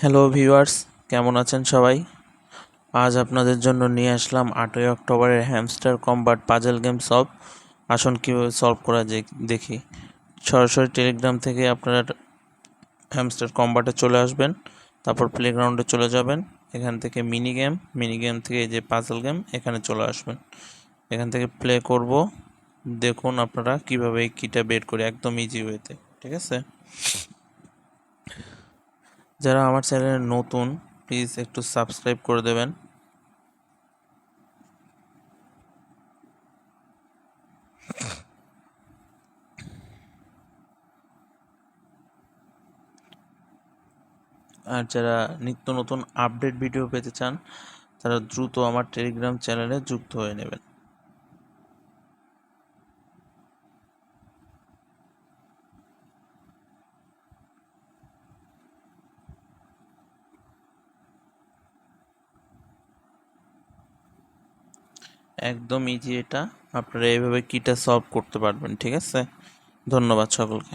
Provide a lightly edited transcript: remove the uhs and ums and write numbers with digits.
Hello viewers, কেমন আছেন সবাই? আজ আপনাদের জন্য নিয়ে আসলাম 8ই অক্টোবরের hamster combat puzzle game solve. আসুন কীভাবে সলভ করা যায় দেখি। সরাসরি টেলিগ্রাম থেকে আপনারা হ্যামস্টার কম্বাটে চলে আসবেন, তারপর প্লেগ্রাউন্ডে চলে যাবেন। এখান থেকে মিনি গেম থেকে এই যে পাজল গেম, এখানে চলে আসবেন। এখান থেকে প্লে করব। দেখুন আপনারা কিভাবে এই কিটা বের করে, একদম ইজি ওয়েতে। ঠিক আছে, যারা আমার চ্যানেলে নতুন প্লিজ একটু সাবস্ক্রাইব করে দেবেন। আর যারা নিত্য নতুন আপডেট ভিডিও পেতে চান তারা দ্রুত আমার টেলিগ্রাম চ্যানেলে যুক্ত হয়ে নেবেন। একদম ইজি এটা, আপনারা এইভাবে কিটা সলভ করতে পারবেন। ঠিক আছে, ধন্যবাদ সকলকে।